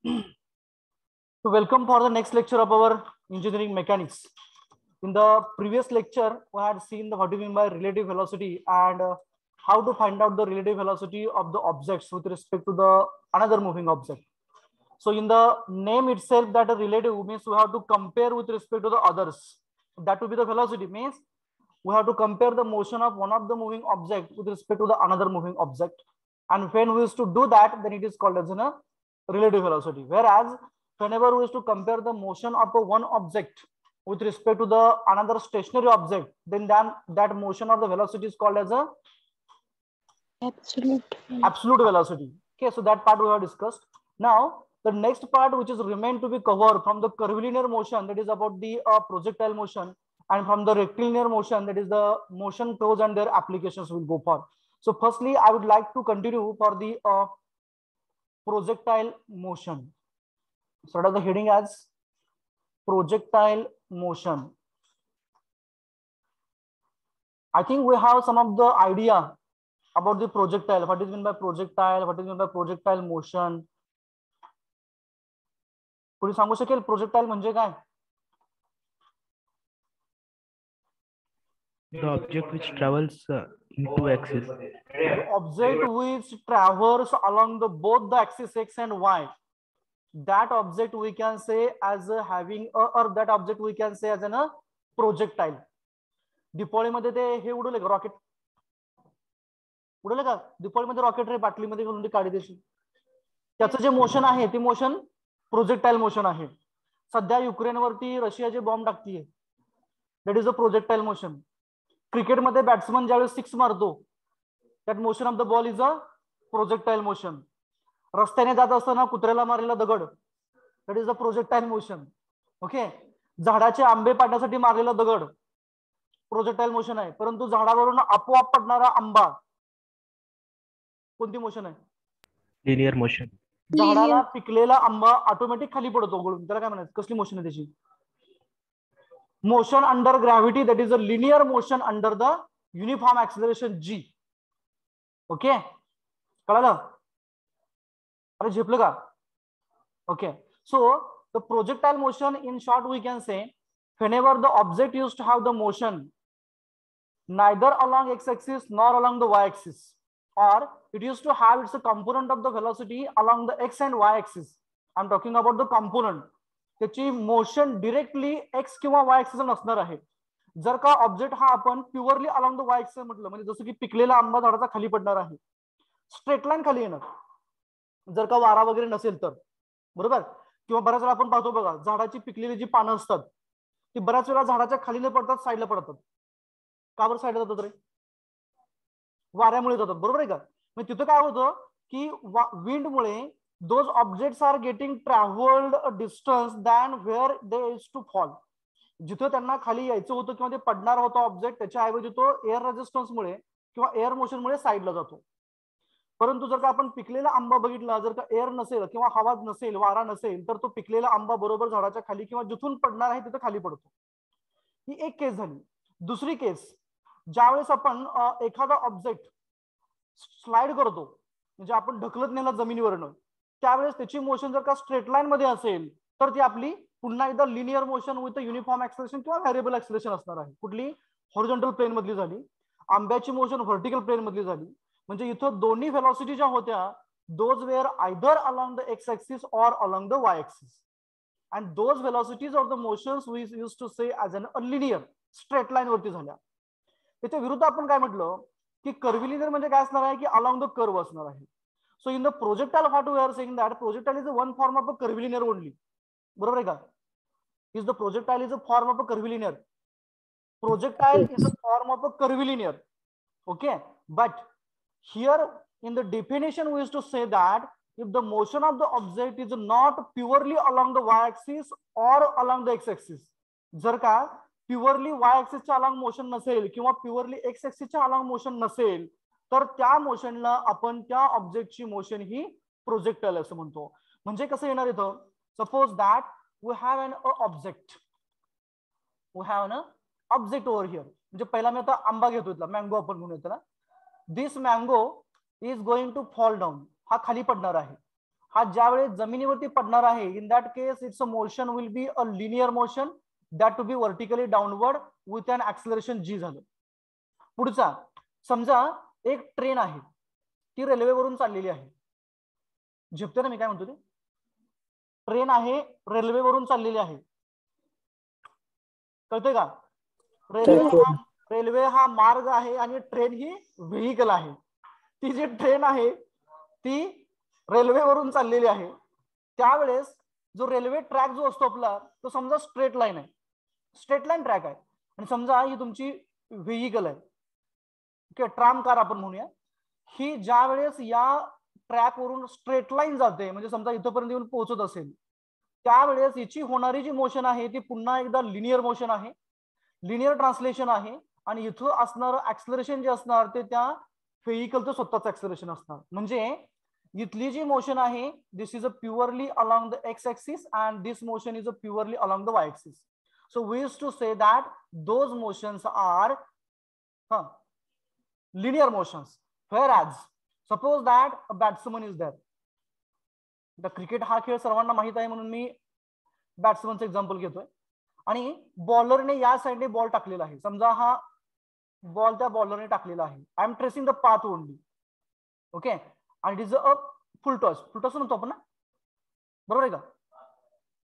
So welcome for the next lecture of our engineering mechanics. In the previous lecture, we had seen what do you mean by relative velocity and how to find out the relative velocity of the objects with respect to the another moving object. So in the name itself, that a relative means we have to compare with respect to the others. That will be the velocity, means we have to compare the motion of one of the moving object with respect to the another moving object. And when we used to do that, then it is called as a relative velocity. Whereas whenever we used to compare the motion of a one object with respect to the another stationary object, then that motion of the velocity is called as a absolute velocity. Okay, so that part we have discussed. Now the next part which is remain to be covered from the curvilinear motion, that is about the projectile motion, and from the rectilinear motion, that is the motion curves and their applications will go for. So firstly, I would like to continue for the projectile motion. Sort of the heading as projectile motion. I think we have some of the idea about the projectile. What is meant by projectile? What is meant by projectile motion? कोणी सांगू शकेल projectile म्हणजे काय? The object which travels in two axes. The object which travels along the both the axis x and y. That object we can say as having or that object we can say as a projectile. दिपोळीमध्ये ते हे उडवले का rocket? उडवले का? दिपोळीमध्ये rocket रे बाटलीमध्ये घालून ती काढी देशील. त्याचं जे मोशन आहे ते मोशन प्रोजेक्टाइल मोशन आहे. सध्या युक्रेनवरती रशियाचे बॉम्ब टाकतीये. That is a projectile motion. क्रिकेटमध्ये बॅट्समन ज्यावेळेस सिक्स मारतो, that motion of the ball is a projectile motion. रस्त्याने जात असताना कुत्र्याला मारलेला दगड, that is a projectile motion. Okay. झाडाचे आंबे पाडण्यासाठी मारलेला दगड प्रोजेक्टाइल मोशन आहे. परंतु झाडावरून आपोआप पडणारा आंबा कोणती मोशन आहे? Linear motion. झाडाला पिकलेला आंबा ऑटोमॅटिक खाली पडतो गळून, त्याला काय म्हणायचं? कसली मोशन आहे त्याची? Motion under gravity, that is a linear motion under the uniform acceleration G. Okay, कळलं? अरे झेपलं का? Okay. So the projectile motion in short we can say whenever the object used to have the motion neither along x-axis nor along the y-axis, or it used to have its a component of the velocity along the x and y-axis. I'm talking about the component. त्याची motion directly x किंवा Y axis नसणार आहे. जर का object हा आपण purely along the Y axis म्हटलं, म्हणजे जसं की पिकलेला आंबा झाडाचा खाली पडणार आहे, स्ट्रेट लाईन खाली येणार जर का वारा वगैरे नसेल तर, बरोबर? किंवा बऱ्याच वेळा आपण पाहतो बघा, झाडाची पिकलेली जी पानं असतात ती बऱ्याच वेळा झाडाच्या खाली न पडतात, साईडला पडतात. का बरं साईडला जातात रे? वाऱ्यामुळे जातात, बरोबर आहे का? मग तिथं काय होतं की विंडमुळे those objects are getting traveled a distance than where they used to fall. जिथे त्यांना खाली यायचं होतं किंवा ते पडणार होता ऑब्जेक्ट, त्याच्याऐवजी तो एअर रेजिस्टन्स मुळे किंवा एअर मोशन मुळे साईडला जातो. परंतु जर का आपण पिकलेला आंबा बघितला, जर का एअर नसेल किंवा हवा नसेल, वारा नसेल, तर तो पिकलेला आंबा बरोबर झाडाच्या खाली किंवा जिथून पडणार आहे तिथे खाली पडतो. ही एक केस झाली. दुसरी केस, ज्यावेळेस आपण एखादा ऑब्जेक्ट स्लाइड करतो, म्हणजे आपण ढकलत नेला जमिनीवरनं, त्यावेळेस त्याची मोशन जर का स्ट्रेट लाईन मध्ये असेल तर ती आपली पुन्हा एकदा linear motion with uniform acceleration किंवा व्हेरिएबल ऍक्सिलरेशन असणार आहे. कुठली? हॉरिझॉन्टल प्लेन मधली झाली. आंब्याची मोशन व्हर्टिकल प्लेन मधली झाली. म्हणजे इथं दोन्ही व्हेलॉसिटी ज्या होत्या, those were either along the X axis or along the Y axis. And those velocities of the motions we use to say as an linear, straight line वरती झाल्या. त्याच्या विरुद्ध आपण काय म्हटलं की कर्व्हिलिनियर म्हणजे काय असणार आहे की अलॉंग द कर्व असणार आहे. So in the projectile, what we are saying that projectile is a one form of a curvilinear only. बरोबर आहे का? Is the projectile is a form of a curvilinear. Projectile is a form of a curvilinear. Okay, but here in the definition we used to say that if the motion of the object is not purely along the y-axis or along the x-axis, जर का purely y-axis च्या along motion नसेल किंवा purely x-axis च्या along motion नसेल, तर त्या मोशनला आपण त्या ऑब्जेक्टची मोशन ही प्रोजेक्टाइल असं म्हणतो. म्हणजे कसं येणार इथं? Suppose that we have an object, we have an object over here. म्हणजे पहिला मी आता आंबा घेतो, इथला मँगो आपण म्हणून येतो ना. This mango is going to fall down. हा खाली पडणार आहे. हा ज्यावेळेस जमिनीवरती पडणार आहे, in that case it's a motion will be a linear motion that to be vertically downward with an acceleration G झालं. पुढचा, समजा एक ट्रेन आहे, ती रेल्वेवरून चाललेली आहे. झेपते ना मी काय म्हणतो ते? ट्रेन आहे, रेल्वेवरून चाललेली आहे. कळतंय का? रेल्वे हा मार्ग आहे आणि ट्रेन ही व्हेइकल आहे. ती जी ट्रेन आहे ती रेल्वेवरून चाललेली आहे. त्यावेळेस जो रेल्वे ट्रॅक जो असतो आपला, तो समजा स्ट्रेट लाईन आहे, स्ट्रेट लाईन ट्रॅक आहे. आणि समजा ही तुमची व्हेइकल आहे, ओके, ट्राम कार आपण म्हणूया. ही ज्या वेळेस या ट्रॅक वरून स्ट्रेट लाईन जाते, म्हणजे समजा इथपर्यंत येऊन पोहोचत असेल, त्यावेळेस हिची होणारी जी मोशन आहे ती पुन्हा एकदा लिनियर मोशन आहे, लिनियर ट्रान्सलेशन आहे. आणि इथं असणार ऍक्सलरेशन जे असणार ते त्या व्हेइकलचं स्वतःच ऍक्सलरेशन असणार. म्हणजे इथली जी मोशन आहे, this is a purely along the X axis and this motion is a purely along the Y axis. So we use to say that those motions are linear motions. Whereas suppose that a batsman is there. The cricket हा खेळ सर्वांना माहित आहे म्हणून मी बॅट्समनचं example घेतोय. आणि बॉलरने या साईडने बॉल टाकलेला आहे. समजा हा बॉल त्या बॉलरने टाकलेला आहे. I am tracing the path only, okay. आणि it is a full toss. Full toss म्हणतो आपण ना, बरोबर आहे का?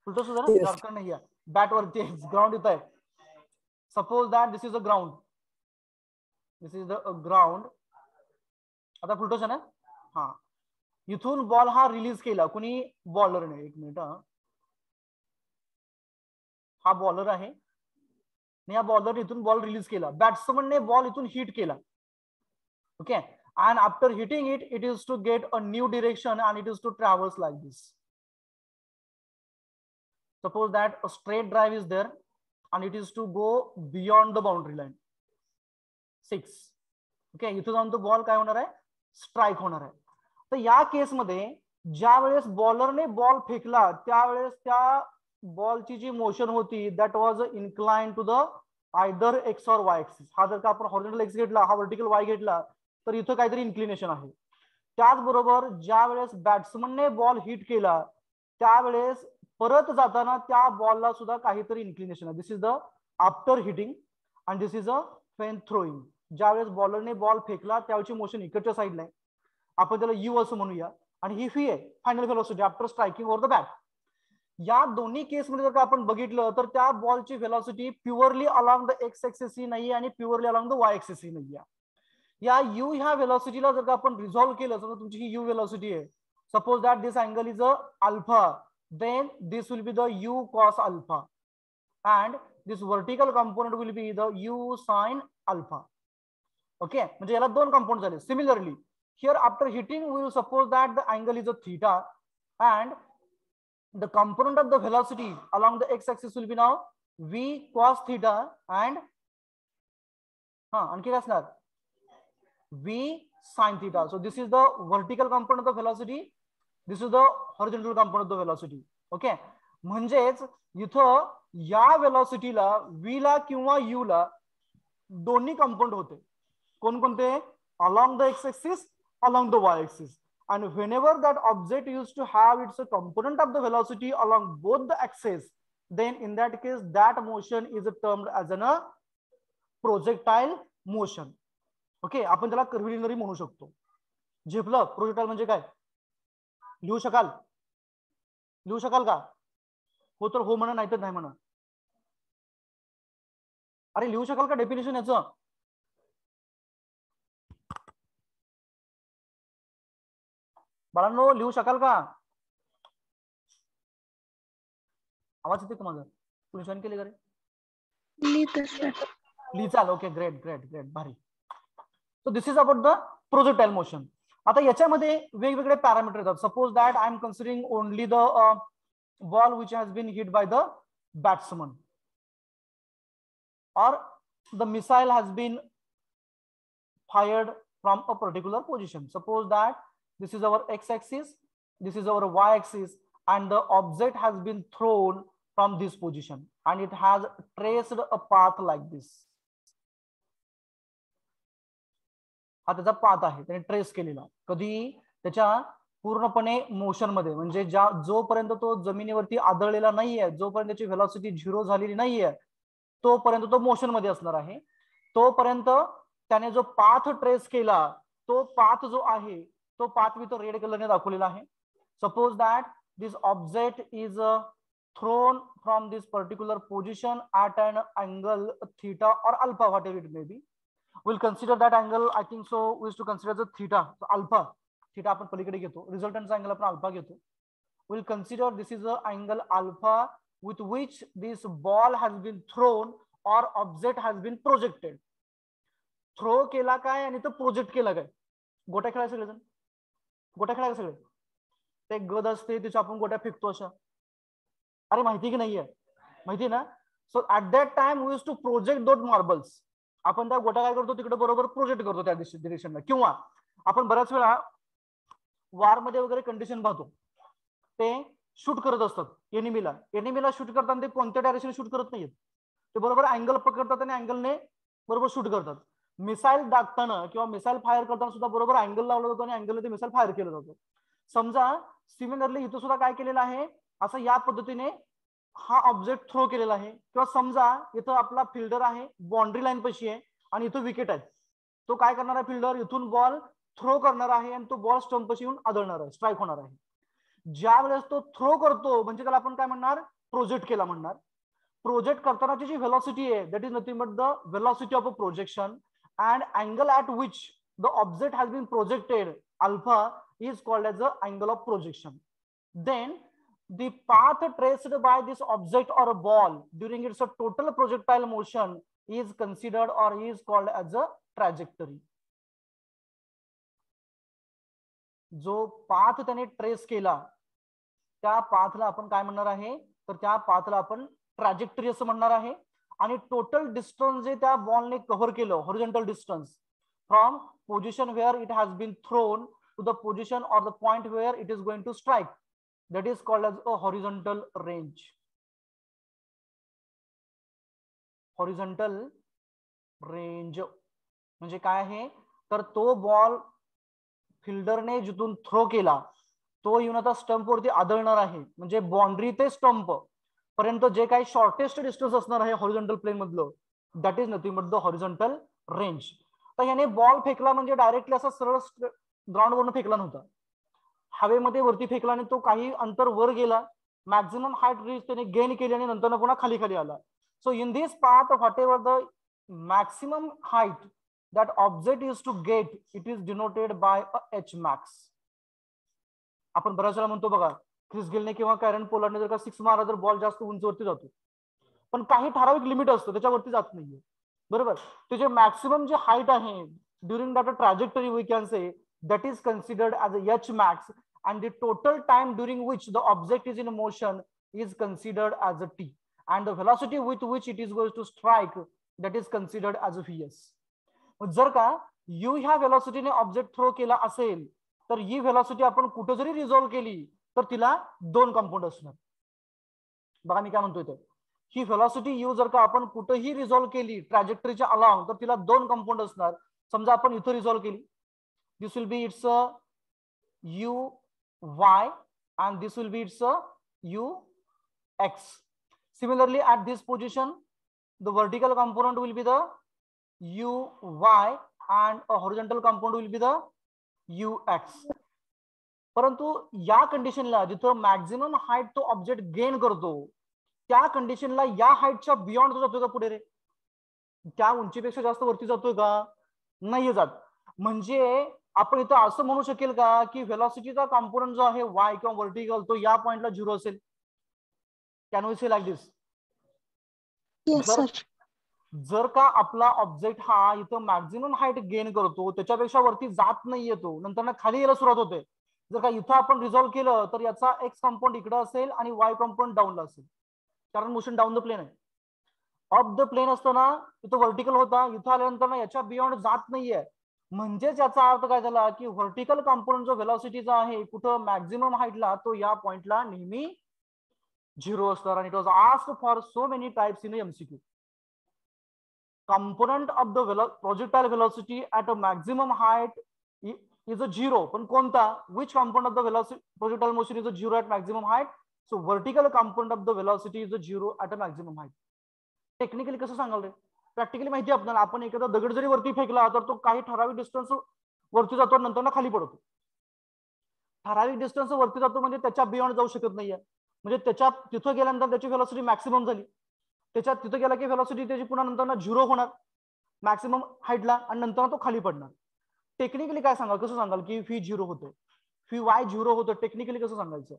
फुल टॉस होता ना, झारखंड नाही आहे, बॅट वरती ग्राउंड येत आहे. Suppose that this is a ground, this is the ground. आता फुल टॉस आहे ना. हा, इथून बॉल हा रिलीज केला कुणी? बॉलरने. एक मिनिट, हा बॉलर आहे, या बॉलर इथून बॉल रिलीज केला. बॅट्समनने बॉल इथून हिट केला, okay. And after hitting it, it is to get a new direction and it is to travels like this. Suppose that a straight drive is there and it is to go beyond the boundary line 6, okay. इथून जाऊन तो ball काय होणार आहे? Strike होणार आहे. तर या केसमध्ये ज्या वेळेस बॉलरने बॉल फेकला, त्यावेळेस त्या बॉलची जी मोशन होती that was incline to the either X or Y axis. हा जर का आपण हॉरिझॉन्टल एक्स घेतला, हा व्हर्टिकल वाय घेतला, तर इथं काहीतरी इन्क्लिनेशन आहे. त्याचबरोबर ज्या वेळेस बॅट्समनने बॉल हिट केला, त्यावेळेस परत जाताना त्या बॉलला सुद्धा काहीतरी इन्क्लिनेशन आहे. This is the after hitting and this is a when throwing. ज्यावेळेस बॉलरने बॉल फेकला त्यावेळची मोशन इकडच्या साईडला आहे, आपण त्याला यू असं म्हणूया. आणि ही फी आहे final velocity after striking over the bat. या दोन्ही केसमध्ये जर का आपण बघितलं तर त्या बॉलची velocity purely along the X axis ही नाही आणि purely along the Y axis ही नाही. या यू ह्या व्हेलॉसिटीला जर का आपण रिझॉल्व्ह केलं, समजा तुमची ही यू व्हेलॉसिटी आहे, suppose that this angle is a alpha, then this will be the U cos alpha and this vertical component will be the U sine alpha, okay. म्हणजे याला दोन कंपोनेंट झाले. Similarly here after hitting we will suppose that the angle is a theta and the component of the velocity along the x axis will be now v cos theta and आणखी काय असणार? v sin theta. So this is the vertical component of the velocity, this is the horizontal component of the velocity, okay. म्हणजेच इथं या व्हेलॉसिटीला v ला किंवा u ला दोन्ही कंपोनेंट होते. कोणकोणते? along the x axis, along the y axis. And whenever that object used to have its component of the velocity along both the axes, then in that case that motion is termed as a projectile motion, okay. आपण त्याला कर्व्हिलिनरी म्हणू शकतो. झेपलं? Projectile म्हणजे काय? लिहू शकाल? लिहू शकाल का? हो तर हो म्हणा, नाही तर नाही म्हणा. अरे लिहू शकाल का डेफिनेशन याचं? बाळांनो लिहू शकाल का? आवाज येते का माझा? तुम्ही जॉईन केले का रे? लिहिचाल, ओके. ग्रेट ग्रेट ग्रेट, भारी. So this is about the projectile motion. आता याच्यामध्ये वेगवेगळे पॅरामीटर येतात. Suppose that I am considering only the ball which has been hit by the batsman or the missile has been fired from a particular position. Suppose that this is our x-axis, this is our y-axis, and the object has been thrown from this position and it has traced a path like this. हा त्याचा path आहे, त्याने trace केलेला. कधी? त्याच्या पूर्णपणे motion मध्ये, म्हणजे जोपर्यंत तो जमिनीवरती आदळलेला नाहीये, जोपर्यंत त्याची व्हेलॉसिटी 0 झालेली नाहीये, तोपर्यंत तो मोशन मध्ये असणार आहे. तोपर्यंत त्याने जो पाथ ट्रेस केला, तो पाथ जो आहे तो पाथ मी तो रेड कलरने दाखवलेला आहे. Suppose that this object is thrown from this particular position at an angle theta or alpha, whatever it may be. We'll consider that angle, I think so we used to consider the theta. So alpha, theta आपण पलीकडे घेतो, resultant angle आपण alpha घेतो. We'll consider this is the angle alpha with which this ball has been thrown or object has been projected. Throw केला काय आणि तो project केला काय? गोट्या खेळायला सगळेजण गोट्या खेळायला सगळे ते गद असते त्याच्या आपण गोट्या फेकतो अशा. अरे माहिती की नाहीये? माहिती ना. So at that time we use to project that marbles. आपण त्या गोट्या काय करतो तिकडे बरोबर प्रोजेक्ट करतो त्या डिरेक्शनला. किंवा आपण बऱ्याच वेळा वार मध्ये वगैरे कंडिशन पाहतो, ते शूट करत असतात एनिमीला शूट करताना ते कोणत्या डायरेक्शन शूट करत नाहीत, ते बरोबर अँगल पकडतात आणि अँगलने बरोबर शूट करतात. मिसाईल टाकताना किंवा मिसाईल फायर करताना सुद्धा बरोबर अँगल लावला जातो आणि अँगलने ते मिसाईल फायर केलं जातं. समजा सिमिलरली इथं सुद्धा काय केलेलं आहे, असं या पद्धतीने हा ऑब्जेक्ट थ्रो केलेला आहे. किंवा समजा इथं आपला फिल्डर आहे, बाउंड्री लाईन पाशी आहे आणि इथं विकेट आहे. तो काय करणार आहे, फिल्डर इथून बॉल थ्रो करणार आहे आणि तो बॉल स्टंप पाशी येऊन आदळणार आहे, स्ट्राईक होणार आहे. ज्या वेळेस तो थ्रो करतो म्हणजे त्याला आपण काय म्हणणार, प्रोजेक्ट केला म्हणणार. प्रोजेक्ट करतानाची जी व्हेलॉसिटी आहे that is nothing but the velocity of a projection and angle at which the object has been projected, alpha, is called as the angle of projection. Then the path traced by this object or a ball during its total projectile motion is considered or is called as a trajectory. जो path त्याने trace केला त्या पाथला आपण काय म्हणणार आहे, तर त्या पाथला आपण ट्रॅजेक्टरी असं म्हणणार आहे. आणि टोटल डिस्टन्स जे त्या बॉलने कव्हर केलं, horizontal distance from position where it has been thrown to the position or the point where it is going to strike, that is called as a horizontal range. Horizontal range म्हणजे काय आहे, तर तो ball फिल्डरने जिथून throw केला तो येऊन आता स्टंपवरती आदळणार आहे. म्हणजे बाउंड्री ते स्टंप पर्यंत जे काही शॉर्टेस्ट डिस्टन्स असणार आहे हॉरिझॉन्टल प्लेन मधलं, that is nothing but the horizontal range. तर याने बॉल फेकला म्हणजे डायरेक्टली असा सरळ ग्राउंड वरून फेकला नव्हता, हवेमध्ये वरती फेकला आणि तो काही अंतर वर गेला, मॅक्झिमम हाईट रीच त्याने गेन केली आणि नंतर पुन्हा खाली खाली आला. So in this path whatever the maximum height that object is to get it is denoted by a H max. आपण बऱ्याच वेळा म्हणतो बघा, क्रिस गेलने किंवा कॅरन पोलार्डने जर का 6 मारला तर बॉल जास्त उंचीवरती जातो, पण काही ठराविक लिमिट असतं त्याच्यावरती जात नाहीये, बरोबर. त्याचे मॅक्सिमम जे हाईट आहे during that trajectory we can say that is considered as a H max and the total time during which the object is in motion is considered as a t, and the velocity with which it is going to strike that is considered as a vs. जर का u ह्या व्हेलॉसिटीने object throw केला असेल तर ही velocity आपण कुठे जरी resolve केली तर तिला दोन कंपाऊंड असणार. बघा मी काय म्हणतोय, तर ही व्हेलॉसिटी यू जर का आपण कुठेही रिझॉल्व केली ट्रॅजेक्टरीच्या अलॉंग तर तिला दोन कंपाऊंड असणार. समजा आपण इथं रिझॉल्व केली, this will be its u y and this will be its u x. Similarly at this position the vertical component will be the u y and a horizontal component will be the u x. परंतु या कंडिशनला जिथं maximum height तो object gain करतो त्या कंडिशनला या हाईटच्या beyond तो जातोय का पुढे रे, त्या उंचीपेक्षा जास्त वरती जातोय का, नाही जात. म्हणजे आपण इथं असं म्हणू शकेल का की व्हेलॉसिटीचा कॉम्पोनंट जो आहे वाय किंवा वर्टिकल तो या पॉइंटला 0 असेल. कॅन वी से लाईक दिस? जर का आपला ऑब्जेक्ट हा इथं मॅक्झिमम हाईट गेन करतो त्याच्यापेक्षा वरती जात नाही येतो, नंतर खाली यायला सुरुवात होते. जर का इथं आपण रिझॉल्व्ह केलं तर याचा एक्स कंपाऊंड इकडे असेल आणि वाय कंपाऊंड डाऊनला असेल, कारण मोशन डाऊन द प्लेन आहे. ऑफ द प्लेन असताना इथं व्हर्टिकल होता, इथं आल्यानंतर ना याच्या बियॉन्ड जात नाहीये. म्हणजेच याचा अर्थ काय झाला की व्हर्टिकल कंपोनंट जो व्हेलॉसिटीचा आहे कुठं मॅक्झिमम हाईटला तो या पॉइंटला नेहमी 0 असणार. आणि it was asked for so many types in MCQ. component of the projectile velocity at a maximum height is a zero, पण कोणता? Which component of the velocity projectile motion is a zero at maximum height? So vertical component of the velocity is a zero at a maximum height. Technically कसं सांगाल रे? Practically माहिती आहे आपल्याला, आपण एखादा दगड जरी वरती फेकला तर तो काही ठराविक डिस्टन्स वरती जातो, नंतर ना खाली पडतो. ठराविक डिस्टन्स वरती जातो म्हणजे त्याच्या बियॉन्ड जाऊ शकत नाहीये, म्हणजे त्याच्या तिथं गेल्यानंतर त्याची व्हेलॉसिटी मॅक्सिमम झाली, त्याच्या तिथं गेला की व्हेलॉसिटी त्याची पुन्हा नंतर ना झिरो होणार मॅक्सिमम हाईटला, आणि नंतर तो खाली पडणार. टेक्निकली काय सांगाल, कसं सांगाल की फी झिरो होते, फी वाय झिरो होतं, टेक्निकली कसं सांगायचं?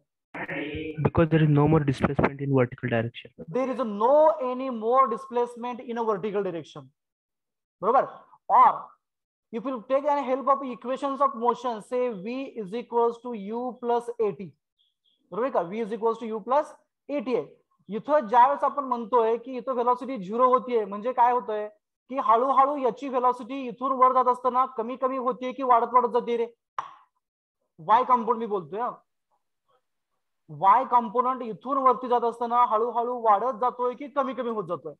Because there is no more displacement in vertical direction. There is no any more displacement in a vertical direction. बरोबर? Or if you take any help of equations of motion, say v is equals to u plus at. बरोबर का? v is equals to u plus at आहे. इथं ज्यावेळेस आपण म्हणतोय की इथं व्हेलॉसिटी झिरो होतीये, म्हणजे काय होतंय की हळूहळू याची व्हेलॉसिटी इथून वर जात असताना कमी कमी होतीये की वाढत वाढत जाते रे? वाय कंपोनेंट मी बोलतोय. वाय कंपोनेंट इथून वरती जात असताना हळूहळू वाढत जातोय की कमी कमी होत जातोय?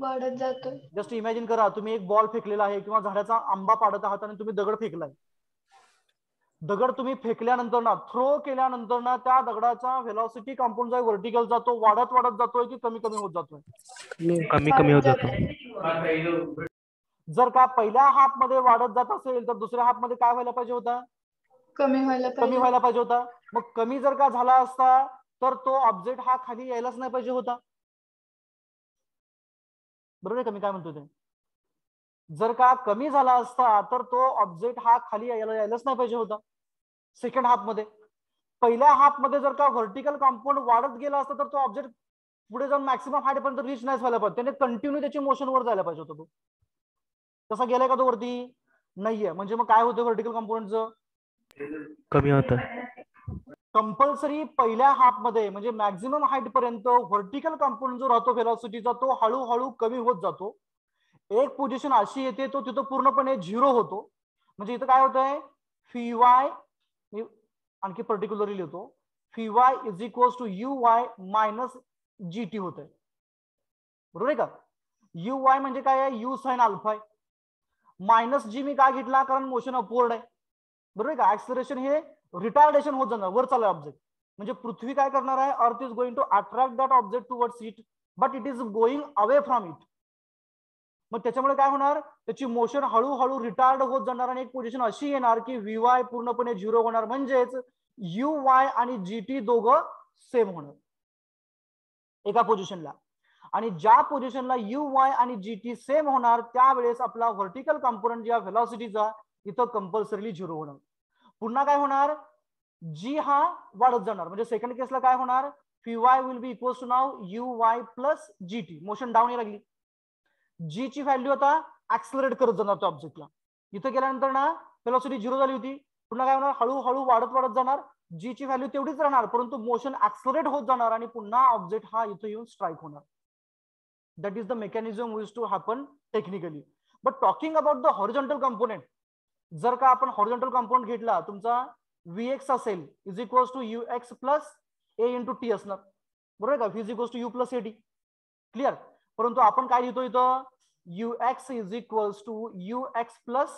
वाढत जातोय. जस्ट इमॅजिन करा, तुम्ही एक बॉल फेकलेला आहे किंवा झाडाचा आंबा पाडत आहात आणि तुम्ही दगड फेकलाय. दगड तुम्ही फेकल्यानंतर ना, थ्रो केल्यानंतर ना, त्या दगडाचा व्हेलॉसिटी कंपाऊंड जो व्हर्टिकल जातो, वाढत वाढत जातोय की कमी कमी होत जातोय? कमी कमी होत जातो. जर का पहिल्या हाफ मध्ये वाढत जात असेल तर दुसऱ्या हाफ मध्ये काय व्हायला पाहिजे होता? कमी व्हायला कमी व्हायला पाहिजे होता. मग कमी जर का झाला असता तर तो ऑब्जेक्ट हा खाली यायलाच नाही पाहिजे होता. बरोबर आहे का मी काय म्हणतो ते? जर का कमी झाला असता तर तो ऑब्जेक्ट हा खाली यायलाच नाही पाहिजे होता सेकंड हाफ मध्ये. पहिल्या हाफ मध्ये जर का व्हर्टिकल कंपाऊंड वाढत गेला असता तर तो ऑब्जेक्ट पुढे जाऊन मॅक्सिमम हाईट पर्यंत रीच नाही व्हायला पाहिजे, त्याने कंटिन्यू त्याची मोशन वर जायला पाहिजे होता. तो तसा गेलाय का तो वरती? नाहीये. म्हणजे मग काय होतं व्हर्टिकल कंपोनेंटचं? कमी होतं. कंपल्सरी पहिल्या हाफ मध्ये म्हणजे मॅक्झिमम हाईट पर्यंत व्हर्टिकल कंपोनेंट जो राहतो व्हेलॉसिटीचा तो हळूहळू कमी होत जातो. एक पोझिशन अशी येते तो तिथं पूर्णपणे झिरो होतो. म्हणजे इथं काय होतंय? फी वाय, आणखी पर्टिक्युलरली लिहितो, phi Y is equals to U Y minus G T होतंय. बरोबर आहे का? यू वाय म्हणजे काय आहे? यू साइन अल्फा आहे. मायनस जी मी काय घेतला? कारण मोशन अपवर्ड आहे. बरोबर आहे का? ऍक्सलरेशन हे रिटार्डेशन होत जाणार, वर चालू ऑब्जेक्ट. म्हणजे पृथ्वी काय करणार आहे? Earth is going to attract that object towards it, but it is going away from it. मग त्याच्यामुळे काय होणार? त्याची मोशन हळूहळू रिटार्ड होत जाणार आणि एक पोझिशन अशी येणार की व्ही वाय पूर्णपणे झिरो होणार, म्हणजेच यू वाय आणि जी टी दोघं सेम होणार एका पोझिशनला. आणि ज्या पोझिशनला यू वाय आणि जी टी सेम होणार त्यावेळेस आपला व्हर्टिकल कंपोनेंट या व्हेलॉसिटीचा इथं कंपल्सरीली झिरो होणार. पुन्हा काय होणार? जी हा वाढत जाणार, म्हणजे सेकंड केसला काय होणार? Phi Y will be equals to now U Y plus G T. Motion down लागली. जी ची व्हॅल्यू आता ऍक्सलरेट करत जाणार त्या ऑब्जेक्टला. इथं गेल्यानंतर ना व्हेलॉसिटी झिरो झाली होती, पुन्हा काय होणार? हळूहळू वाढत वाढत जाणार. जी ची व्हॅल्यू तेवढीच राहणार, परंतु मोशन ऍक्सलरेट होत जाणार आणि पुन्हा ऑब्जेक्ट हा इथं येऊन स्ट्राईक होणार. That is the mechanism use to happen technically. But talking about the horizontal component, जर का आपण हॉरिझॉन्टल कंपोनेंट घेतला, तुमचा Vx असेल is equals to you X plus A into T असणार. बरोबर का? V is equals to U plus A T. Clear? परंतु आपण काय लिहितो इथं? U x is equals to you X plus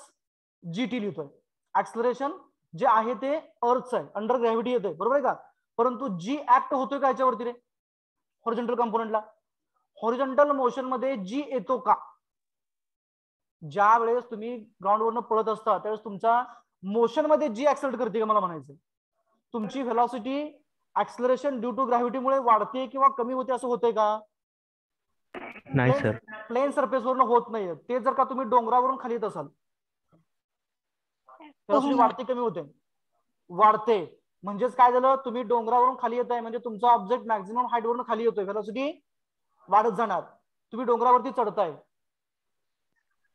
G T लिहितोय. ऍक्सलरेशन जे आहे ते अर्थच आहे, अंडर ग्रॅव्हिटी येते. बरोबर आहे का? परंतु जी ऍक्ट होतोय का याच्यावरती रे? हॉरिझॉन्टल कंपोनेंटला. हॉरिझॉन्टल मोशन मध्ये जी येतो का? ज्या वेळेस तुम्ही ग्राउंडवरनं पळत असता त्यावेळेस तुमच्या मोशन मध्ये जी ऍक्सलरेट करते का? मला म्हणायचं तुमची व्हेलॉसिटी ऍक्सलरेशन ड्यू टू ग्रॅव्हिटीमुळे वाढते किंवा कमी होते असं होतंय का? नाही सर. प्लेन सरफेसवरून होत नाहीये. ते जर का तुम्ही डोंगरावरून खाली येत असाल व्हेलॉसिटी वाढते कमी होते? वाढते. म्हणजेच काय झालं? तुम्ही डोंगरावरून खाली येत आहे म्हणजे तुमचा ऑब्जेक्ट मॅक्झिमम हाईट वरून खाली येतोय, व्हेलॉसिटी वाढत जाणार. तुम्ही डोंगरावरती चढताय,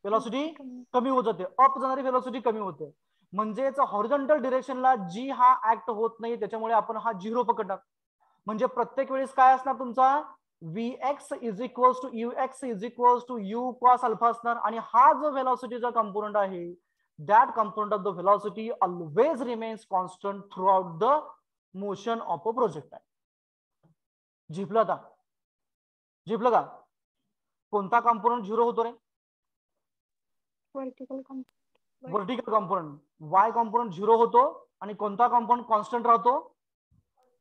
व्हेलॉसिटी कमी होत जाते. अप जाणारी व्हेलॉसिटी कमी होते. म्हणजेच हॉरिझॉन्टल डिरेक्शनला जी हा ऍक्ट होत नाही, त्याच्यामुळे आपण हा झिरो पकडणार. म्हणजे प्रत्येक वेळेस काय असणार तुमचा? Vx is equals to you x is equals to u cos alpha असणार. आणि हा जो व्हेलॉसिटीचा कंपोनेंट आहे, that component of the velocity always remains constant throughout the motion of a projectile. झिपलं आता? झिपलं का? कोणता कंपोनेंट झिरो होतो रे? Vertical component. Vertical component. Y component 0 होतो आणि कोणता कॉम्पोनंट कॉन्स्टंट राहतो?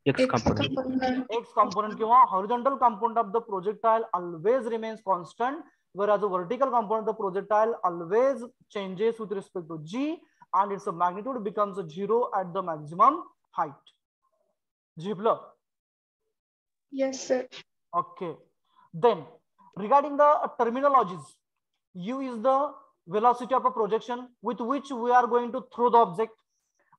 X component. X component किंवा horizontal component of the projectile always remains constant, whereas the vertical component of the projectile always changes with respect to g, and its magnitude becomes 0 at the maximum height. झिपलं? Yes, sir. Okay. Then regarding the terminologies, u is the velocity of a projection with which we are going to throw the object.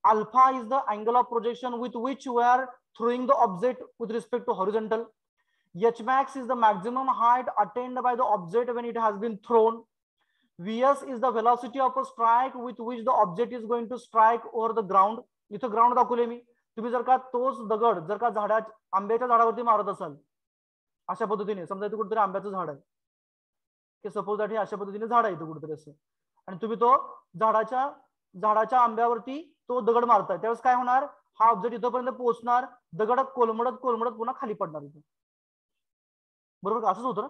Alpha is the angle of projection with which we are throwing the object with respect to horizontal. H max is the maximum height attained by the object when it has been thrown. Vs is the velocity of a strike with which the object is going to strike over the ground. इथं ground दाखवले मी. तुम्ही जर का तोच दगड जर का आंब्याच्या झाडावरती मारत असाल अशा पद्धतीने, समजा इथे कुठेतरी आंब्याचं झाड आहे, की सपोज दॅट हे अशा पद्धतीने झाड आहे इथे कुठेतरी असं, आणि तुम्ही तो झाडाच्या आंब्यावरती तो दगड मारताय, त्यावेळेस काय होणार? हा ऑब्जेक्ट इथपर्यंत पोहोचणार, दगड कोलमडत कोलमडत पुन्हा खाली पडणार इथे. बरोबर का? असंच होतं ना.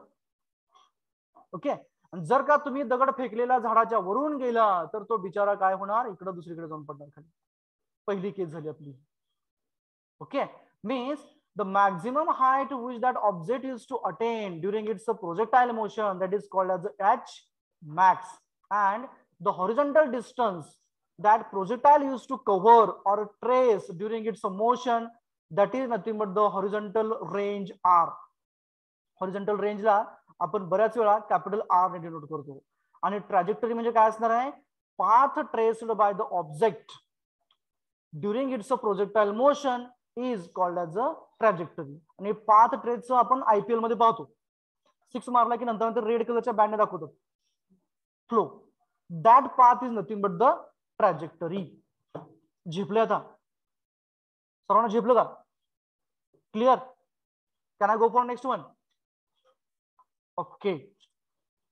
ओके. जर का तुम्ही दगड फेकलेला झाडाच्या वरून गेला तर तो बिचारा काय होणार? इकडे दुसरीकडे जाऊन पडणार खाली. पहिली केस झाली आपली. Okay. Means the maximum height which that object is to attain during its projectile motion, that is called as h max, and the horizontal distance that projectile used to cover or trace during its motion, that is nothing but the horizontal range r. horizontal range ला आपण बऱ्याच वेळा capital R ने denote करतो. आणि trajectory म्हणजे काय असणार आहे? Path traced by the object during it's projectile motion is called as a trajectory. आणि पाथ ट्रेसचं आपण आयपीएल मध्ये पाहतो. 6 मारला की नंतर रेड कलरच्या बँड दाखवतात flow. That path is nothing but the trajectory. झिपले आता? सर्वांना झिपलं का? Clear? Can I go for next one? Okay.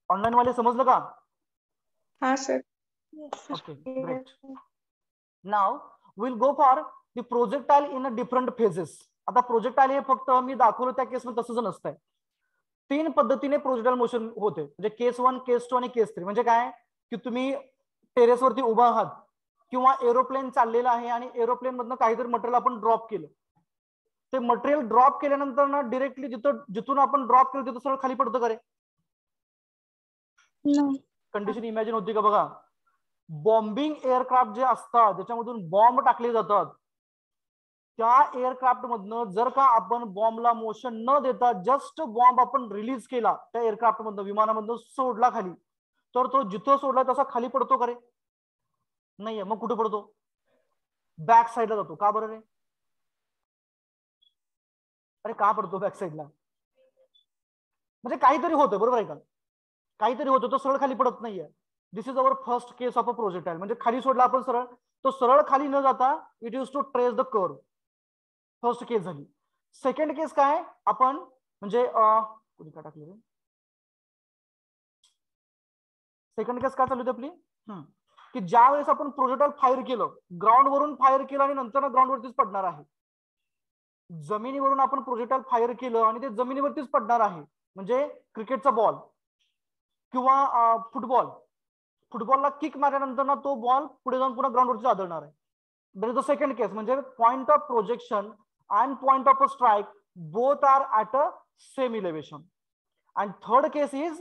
Online वाले समजलं का? हाँ sir. Okay, great. Now will go for the projectile in a different phases. आता प्रोजेक्टाइल हे फक्त मी दाखवलं त्या केस मध्ये तसंच नसतंय. 3 पद्धतीने प्रोजेक्टाइल मोशन होते, म्हणजे केस 1, केस 2 आणि केस 3. म्हणजे काय की तुम्ही टेरेसवरती उभा आहात किंवा एरोप्लेन चाललेला आहे आणि एरोप्लेन मधनं काहीतरी मटेरियल आपण ड्रॉप केलं. ते मटेरियल ड्रॉप केल्यानंतर ना डिरेक्टली जिथून आपण ड्रॉप केलं तिथं सरळ खाली पडतं का रे? कंडिशन इमॅजिन होती का? बघा, बॉम्बिंग एअरक्राफ्ट जे असतात ज्याच्यामधून बॉम्ब टाकले जातात, त्या एअरक्राफ्ट मधनं जर का आपण बॉम्बला मोशन न देता जस्ट बॉम्ब आपण रिलीज केला त्या एअरक्राफ्ट मधनं, विमानामधनं सोडला खाली, तर तो जिथं सोडला तसा खाली पडतो का रे? नाहीये. मग कुठे पडतो? बॅक साईडला जातो. का बरं रे? अरे का पडतो बॅक साईडला? म्हणजे काहीतरी होतं, बरोबर आहे का? काहीतरी होतं, तो सरळ खाली पडत नाहीये. This is our first case of a projectile. म्हणजे खाली सोडला आपण सरळ, तो सरळ खाली न जाता it use to trace the curve. First case झाली. सेकंड केस काय? आपण म्हणजे कुठे का टाकले? सेकंड केस काय चालू होती आपली? की ज्या वेळेस आपण प्रोजेक्टाइल फायर केलं, ग्राउंड वरून फायर केलं आणि नंतर ग्राउंड वरतीच पडणार आहे. जमिनीवरून आपण प्रोजेक्टाइल फायर केलं आणि ते जमिनीवरतीच पडणार आहे. म्हणजे क्रिकेटचा बॉल किंवा फुटबॉलला किक मारल्यानंतर ना तो बॉल पुढे जाऊन पुन्हा ग्राउंड वरती आदळणार आहे. दॅट इज द सेकंड केस. म्हणजे point of projection and point of a strike both are at a same elevation. And third case is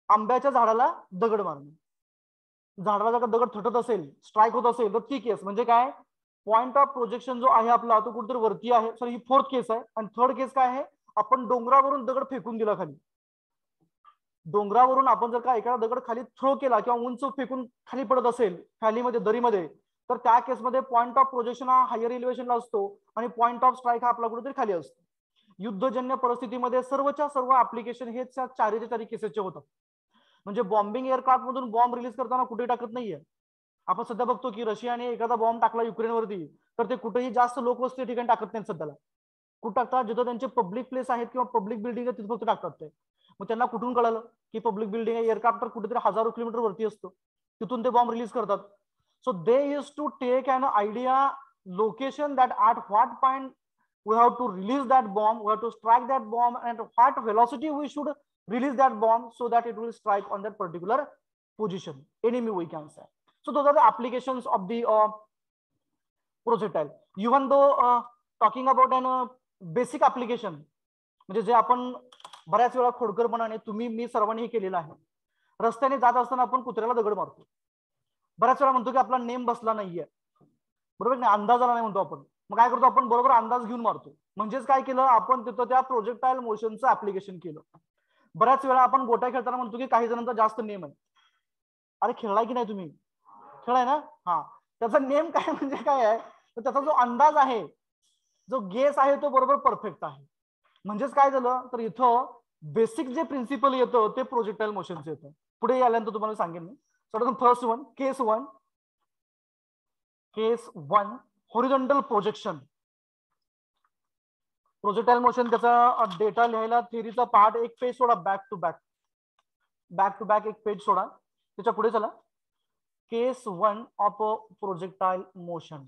आंब्याच्या झाडाला दगड मारणे. झाडाला जर का दगड थटत असेल, स्ट्राइक होत असेल, तर ती केस म्हणजे काय? पॉइंट ऑफ प्रोजेक्शन जो आहे आपला तो कुठेतरी वरती आहे. सर ही फोर्थ केस आहे. आणि थर्ड केस काय आहे? आपण डोंगरावरून दगड फेकून दिला खाली. डोंगरावरून आपण जर का एखादा दगड खाली थ्रो केला किंवा उंच फेकून खाली पडत असेल खालीमध्ये दरीमध्ये, तर त्या केसमध्ये पॉइंट ऑफ प्रोजेक्शन हा हायर इलेव्हेशनला असतो आणि पॉइंट ऑफ स्ट्राईक हा आपला कुठेतरी खाली असतो. युद्धजन्य परिस्थितीमध्ये सर्वच्या सर्व ऍप्लिकेशन हे चारीच्या चारी केसेसचे होतात. म्हणजे बॉम्बिंग एअरक्राफ्ट मधून बॉम्ब रिलीज करताना कुठे टाकत नाहीये. आपण सध्या बघतो की रशियाने एखादा बॉम्ब टाकला युक्रेनवरती, तर ते कुठेही जास्त लोकवस्ती ठिकाणी टाकत नाहीत सध्याला. कुठं टाकतात? जिथं त्यांचे पब्लिक प्लेस आहेत किंवा पब्लिक बिल्डिंग आहे तिथे फक्त टाकतात ते. मग त्यांना कुठून कळालं की पब्लिक बिल्डिंग आहे? एअरक्राफ्ट तर कुठेतरी हजारो किलोमीटर वरती असतो, तिथून ते बॉम्ब रिलीज करतात. So they used to take an idea location that at what point we have to release that bomb, we have to strike that bomb, and at what velocity we should release that bomb so that it will strike on that particular position, enemy we can say. So those are the applications of the projectile. Even though talking about an basic application, म्हणजे जे आपण बऱ्याच वेळा खोडकरपणाने तुम्ही मी सर्वांनी हे केलेलं आहे. रस्त्याने जात असताना आपण कुत्र्याला दगड मारतो. बऱ्याच वेळा म्हणतो की आपला नेम बसला नाहीये, बरोबर नाही, अंदाज आला नाही म्हणतो आपण. मग काय करतो आपण, बरोबर अंदाज घेऊन मारतो. म्हणजेच काय केलं आपण, तिथं त्या प्रोजेक्टाईल मोशनचं ऍप्लिकेशन केलं. बऱ्याच वेळा आपण गोट्या खेळताना म्हणतो की काही जणांचा जास्त नेम आहे. अरे खेळलाय की नाही तुम्ही, खेळाय ना, हा, त्याचा नेम काय म्हणजे काय आहे, तर त्याचा जो अंदाज आहे, जो गेस आहे, तो बरोबर परफेक्ट आहे. म्हणजेच काय झालं तर इथं बेसिक जे प्रिन्सिपल येतं ते प्रोजेक्टाईल मोशनचं येतं. पुढे आल्यानंतर तुम्हाला सांगेन मी. First one, case one horizontal projection. Projectile motion, त्याचा डेटा लिहायला थिअरीचा पार्ट एक पेज सोडा, बॅक टू बॅक एक पेज सोडा, त्याच्या पुढे चला. Case one of projectile motion,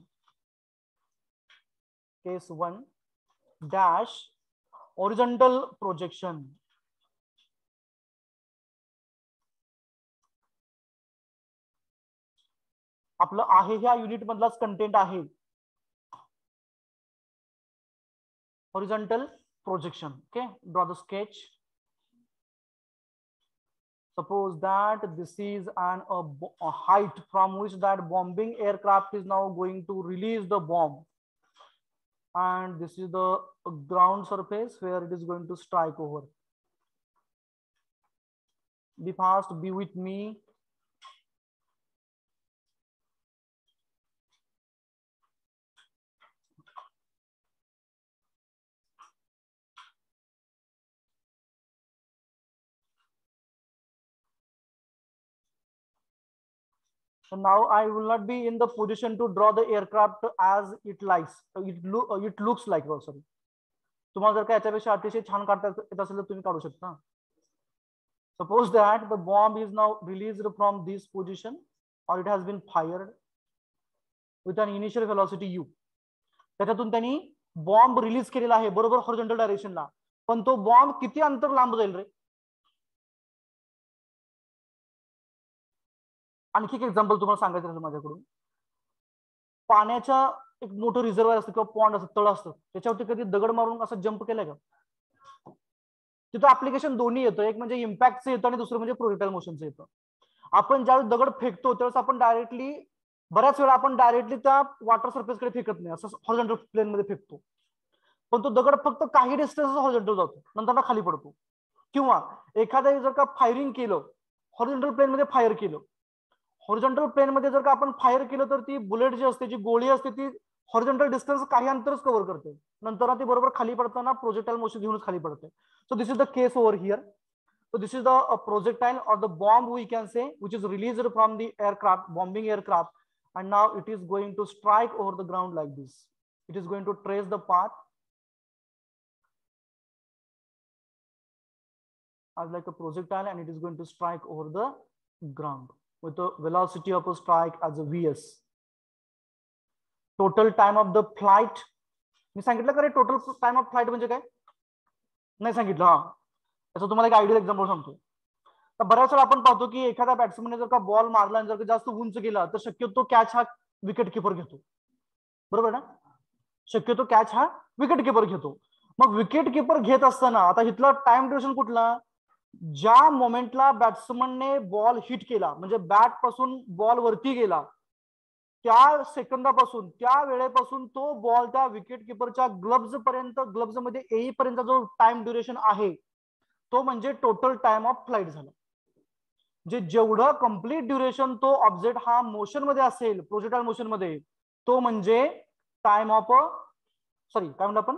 case one dash horizontal projection. आपलं आहे ह्या युनिट मधलाच कंटेंट आहे, horizontal projection. Okay, draw the sketch. Suppose that this is a height from which that bombing aircraft is now going to release the bomb, and this is the ground surface where it is going to strike over. Be fast, be with me. So now I will not be in the position to draw the aircraft as it likes. It looks like. Oh, sorry. तुम्हाला जर का याच्यापेक्षा अतिशय छान काढता येत असेल तर तुम्ही काढू शकता. Suppose that the bomb is now released from this position, or it has been fired with an initial velocity u. त्याच्यातून त्यांनी बॉम्ब रिलीज केलेला आहे बरोबर हॉरिझॉन्टल डायरेक्शनला. पण तो बॉम्ब किती अंतर लांब जाईल रे? आणखी एक एक्झाम्पल तुम्हाला सांगायचं आहे माझ्याकडून. पाण्याच्या एक मोठं रिझर्वायर असतं किंवा पॉन्ड असतं, तळ असतं, त्याच्यावरती कधी दगड मारून असं जंप केलाय का? तिथं ऍप्लिकेशन दोन्ही येतं, एक म्हणजे इम्पॅक्टचं येतं आणि दुसरं म्हणजे प्रोजेक्टाईल मोशनचं येतं. आपण ज्यावेळेस दगड फेकतो त्यावेळेस आपण डायरेक्टली, बऱ्याच वेळा आपण डायरेक्टली त्या वॉटर सरफेसकडे फेकत नाही, असं हॉरिझॉन्टल प्लेन मध्ये फेकतो. पण तो दगड फक्त काही डिस्टन्स हॉरिझॉन्टल जातो, नंतर खाली पडतो. किंवा एखाद्या जर का फायरिंग केलं, हॉरिझॉन्टल प्लेन मध्ये फायर केलं, हॉरिझॉन्टल प्लेन मध्ये जर का आपण फायर केलं तर ती बुलेट जी असते, जी गोळी असते, ती हॉरिझॉन्टल डिस्टन्स काही अंतरच कव्हर करते, नंतर ती बरोबर खाली पडताना प्रोजेक्टाईल मोशन घेऊनच खाली पडते. So this is the case over here. So this is the projectile or the bomb we can say, which is released from the aircraft, bombing aircraft, and now it is going to strike over the ground like this. It is going to trace the path as like a projectile, and it is going to strike over the ground with a velocity of a strike as a vs. Total time of the flight, मी सांगितलं का रे total time of flight म्हणजे काय? नाही सांगितलं. हा, त्याचं तुम्हाला एक आयडियल एक्झाम्पल सांगतो. तर बऱ्याच वेळा आपण पाहतो की एखाद्या बॅट्समॅनने जर का बॉल मारला आणि जर का जास्त उंच गेला तर शक्यतो कॅच हा विकेट किपर घेतो, बरोबर ना? शक्यतो कॅच हा विकेट किपर घेतो. मग विकेट किपर घेत असताना आता इथला टाइम ड्युरेशन कुठला? ज्या मोमेंटला बॅट्समनने बॉल हिट केला, म्हणजे बॅट पासून बॉल वरती गेला, त्या सेकंदापासून, त्या वेळेपासून तो बॉल त्या विकेट किपरच्या ग्लब्ज मध्ये येईपर्यंत जो टाइम ड्युरेशन आहे तो म्हणजे टोटल टाइम ऑफ फ्लाइट झाला. जे जेवढं कंप्लीट ड्युरेशन तो ऑब्जेक्ट हा मोशन मध्ये असेल, प्रोजेक्टाईल मोशन मध्ये, तो म्हणजे टाइम ऑफ, सॉरी काय म्हणतो आपण,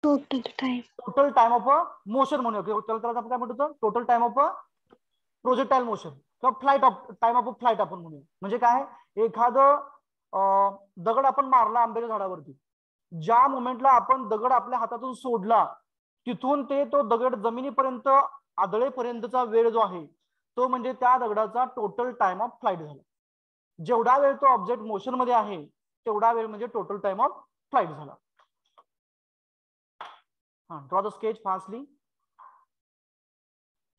टोटल टाइम ऑफ मोशन म्हणूया. त्याला आपण काय म्हणतो, total time of projectile motion किंवा flight of time of flight आपण म्हणूया. म्हणजे काय, एखादं दगड आपण मारला आंब्याच्या झाडावरती, ज्या मोमेंटला आपण दगड आपल्या हातातून सोडला तिथून ते तो दगड जमिनीपर्यंत आदळेपर्यंतचा वेळ जो आहे तो म्हणजे त्या दगडाचा टोटल टाइम ऑफ फ्लाइट झाला. जेवढा वेळ तो ऑब्जेक्ट मोशन मध्ये आहे तेवढा वेळ म्हणजे टोटल टाइम ऑफ फ्लाइट झाला. Draw the sketch fastly.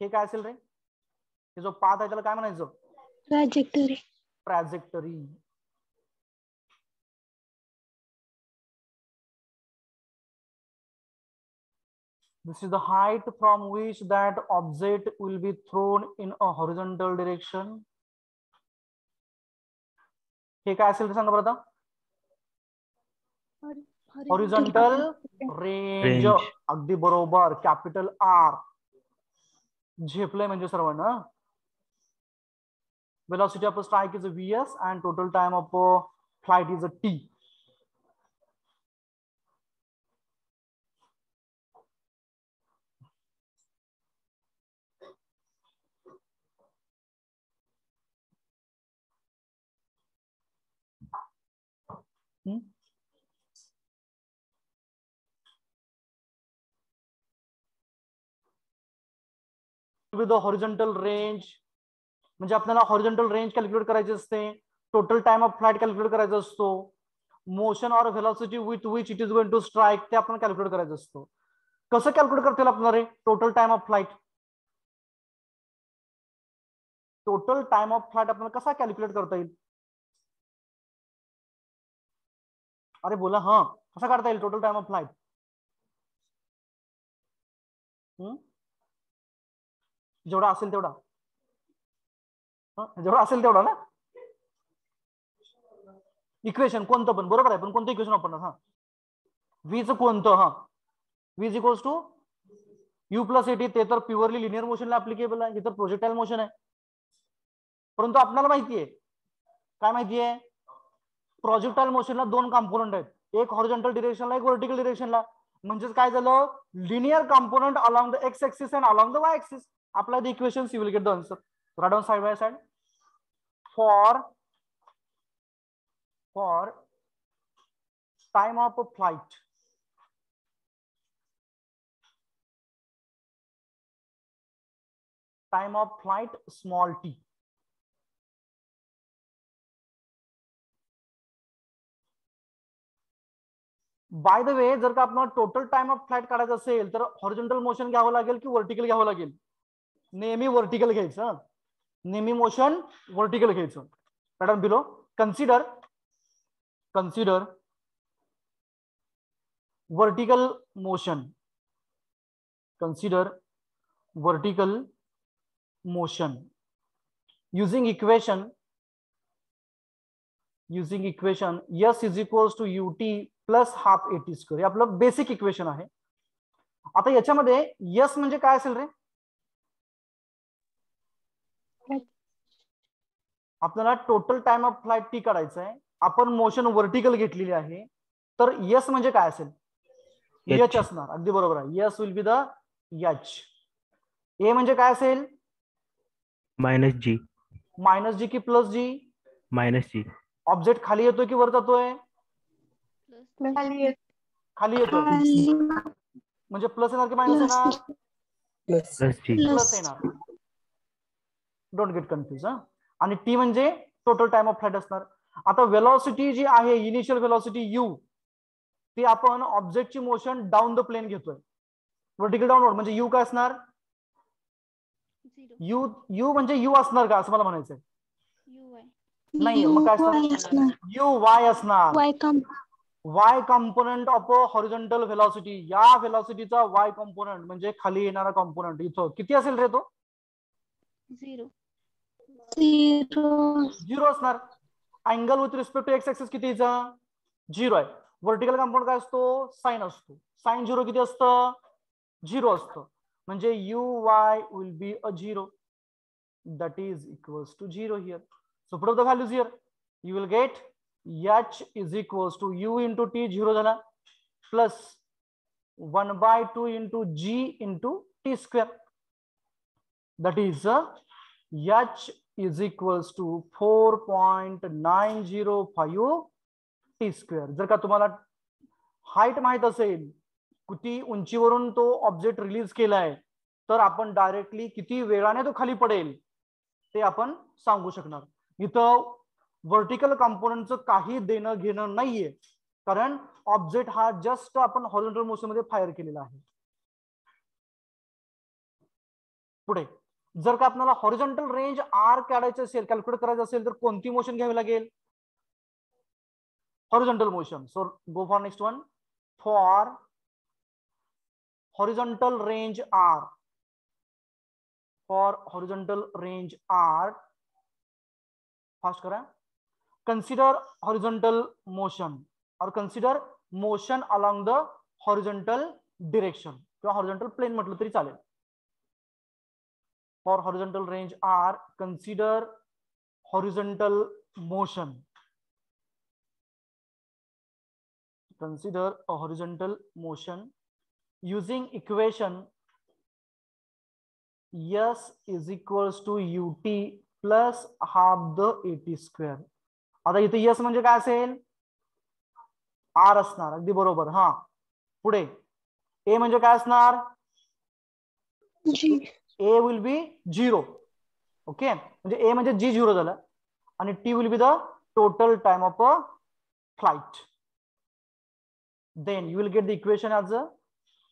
हे काय असेल रे? हे जो पाथ आहे त्याला काय म्हणायचं? Trajectory. Trajectory. This is the height from which that object will be thrown in a horizontal direction. हे काय असेल ते सांगा बरं आता. Horizontal range. अगदी बरोबर, कॅपिटल आर. झेपलंय म्हणजे सर्वांना. Velocity of a strike is a vs and total time of a flight is a t. With the horizontal range म्हणजे आपल्याला हॉरिझॉन्टल रेंज कॅल्क्युलेट करायची असते, total time of flight calculate करायचा असतो, motion or velocity with which it is going to strike ते आपण calculate करायचं असतो. कसं कॅल्क्युलेट करता येईल आपल्याला रे total time of flight? Total time of flight आपल्याला कसा कॅल्क्युलेट करता येईल? अरे बोला. हा, कसा काढता येईल टोटल टाइम ऑफ फ्लाइट? जेवढा असेल तेवढा. जेवढा असेल तेवढा ना. इक्वेशन कोणतं पण बरोबर आहे, पण कोणतं इक्वेशन वापरणार? हा, व्हीचं कोणतं? हा, V is equals to U plus A T. ते तर प्युअरली लिनियर मोशनला ऍप्लिकेबल आहे, हे तर प्रोजेक्टाइल मोशन आहे. परंतु आपल्याला माहितीये काय? माहितीये प्रोजेक्टाइल मोशनला दोन कंपोनंट आहेत, एक हॉरिझॉन्टल डिरेक्शनला, एक व्हर्टिकल डिरेक्शनला. म्हणजे काय झालं? Linear component along the X axis and along the Y axis. Apply the equations, you will get the answer. Write down side by side. For time of a flight, time of flight small t, by the way जर का आपल्याला total time of flight काढायचं असेल तर horizontal motion घ्यावं लागेल की vertical घ्यावं लागेल? नेहमी व्हर्टिकल घ्यायचं. नेहमी मोशन व्हर्टिकल घ्यायचं. Pattern below. Consider vertical motion. Consider vertical motion using equation s is equals to ut plus half at square. हे आपलं बेसिक इक्वेशन आहे. आता याच्यामध्ये s म्हणजे काय असेल रे? आपल्याला total time of flight T काढायचं आहे, आपण मोशन व्हर्टिकल घेतलेली आहे, तर यस म्हणजे काय असेल? एच असणार. अगदी बरोबर आहे. Yes will be the h. A म्हणजे काय असेल? Minus g. मायनस जी की plus g? Minus g. Object खाली येतोय की वर जातोय? खाली येतोय. म्हणजे प्लस येणार की मायनस येणार? प्लस जी. प्लस येणार. Don't get confuse. आणि टी म्हणजे टोटल टाइम ऑफ फ्लाइट असणार. आता वेलॉसिटी जी आहे, इनिशियल वेलॉसिटी यू, ती आपण ऑब्जेक्टची मोशन डाऊन द प्लेन घेतोय, व्हर्टिकल डाऊनवर्ड. म्हणजे यू काय असणार? यू म्हणजे यू असणार का असं मला म्हणायचंय? नाही, मग काय असणार? यू वाय असणार. Y component of horizontal velocity. या व्हेलॉसिटीचा वाय कंपोनेंट म्हणजे खाली येणारा कंपोनेंट इथं किती असेल रे? तो झिरो असणार. Angle with respect to X axis कितीचा? 0 आहे. व्हर्टिकल कंपोनेंट काय असतो? साइन असतो. साइन 0 किती असतं? 0 असतं. म्हणजे you Y will be a 0. that is equals to 0 here. So put up the values here. You will get h is equals to u into t 0 झाला plus 1/2 into g into t square. That is h is equals to 4.905 t square. जर का तुम्हाला height माहित असेल, किती उंचीवरून तो object release केलाय, तर आपण डायरेक्टली किती वेगाने तो खाली पडेल ते आपण सांगू शकणार. इथं व्हर्टिकल कंपोनेंटचं काही देणं घेणं नाहीये, कारण ऑब्जेक्ट हा जस्ट आपण हॉरिझॉन्टल मोशन मध्ये फायर केलेला आहे. पुढे जर का आपल्याला हॉरिझॉन्टल रेंज आर काढायचं असेल, कॅल्क्युलेट करायचं असेल, तर कोणती मोशन घ्यावी लागेल? Horizontal motion. So go for next one. For horizontal range R, for horizontal range R, fast करा. consider horizontal motion or consider motion along the horizontal direction किंवा horizontal plane म्हटलं तरी चालेल. For horizontal range R, consider horizontal motion. Consider a horizontal motion using equation S is equals to ut plus half the at square. आता इथे yes म्हणजे काय असेल? R असणार. अगदी बरोबर. हा, पुढे ए म्हणजे काय असणार? ए विल बी 0. ओके, म्हणजे ए म्हणजे जी 0 झालं आणि T will be the total time of a flight. Then you will get the equation as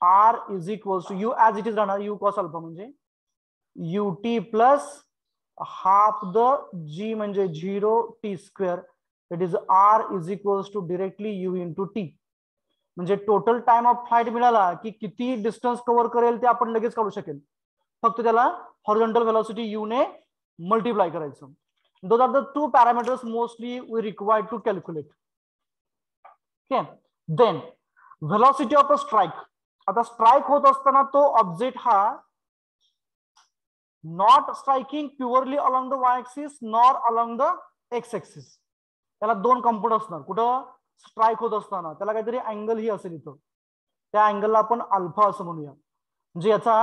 R is equals to U as it is राहणार, यू कॉस अल्फा म्हणजे ut plus half the G म्हणजे 0 T square, it is R is equals to directly U into T. म्हणजे total time of flight मिळाला की किती distance cover करेल ते आपण लगेच काढू शकेल. फक्त त्याला हॉरिझॉन्टल व्हेलॉसिटी यू ने मल्टिप्लाय करायचं. Those are the two parameters mostly we required to calculate. Okay, then velocity of a strike. आता स्ट्राइक होत असताना तो ऑब्जेक्ट हा not striking purely along the Y axis nor along the X axis. त्याला दोन component असणार. कुठं? Strike होत असताना त्याला काहीतरी अँगल ही असेल इथं, त्या अँगलला आपण अल्फा असं म्हणूया. म्हणजे याचा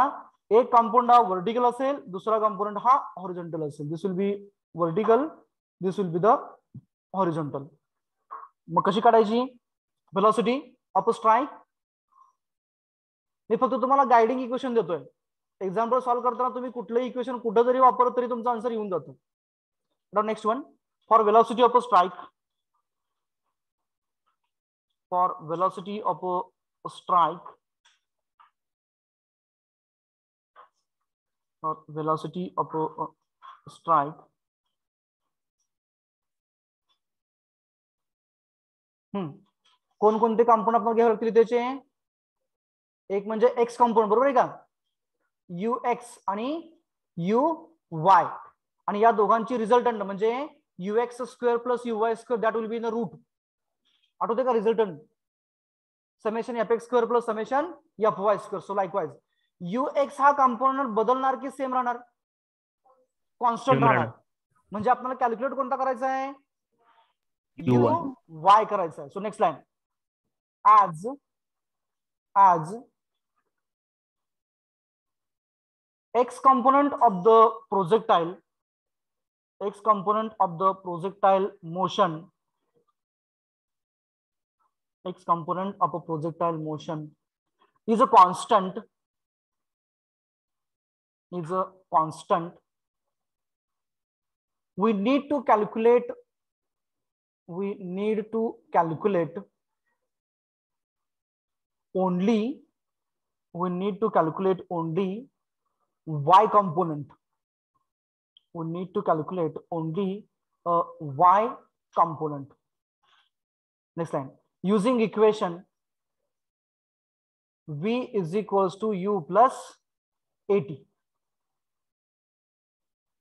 एक कंपोनंट हा व्हर्टिकल असेल, दुसरा कंपोनंट हा हॉरिझॉन्टल असेल. This will be vertical, this will be the horizontal. मग कशी काढायची व्हेलॉसिटी ऑफ अ स्ट्राइक? मी फक्त तुम्हाला गायडिंग इक्वेशन देतोय. एक्झाम्पल सॉल्व्ह करताना तुम्ही कुठलंही इक्वेशन कुठं जरी वापरत तरी तुमचा आन्सर येऊन जातो. Next one. For velocity of a strike, for velocity of a strike, for velocity of a strike, कोणकोणते कंपोनंट आपण घ्यावे लागतील त्याचे? एक म्हणजे एक्स कंपोनंट, बरोबर आहे का? यू एक्स आणि यू वाय, आणि या दोघांची रिझल्टंट म्हणजे u x square plus u y square, that will be in the root. आठवते का resultant? Summation f x square plus summation f y square. So likewise u x हा component बदलणार की same राहणार? कॉन्स्टंट राहणार. म्हणजे आपल्याला कॅल्क्युलेट कोणता करायचा आहे? यू वाय करायचा आहे. So next line. as x component of the projectile, x component of the projectile motion, x component of a projectile motion is a constant, we need to calculate only y component. We need to calculate only y component. Next line. Using equation v is equals to u plus at.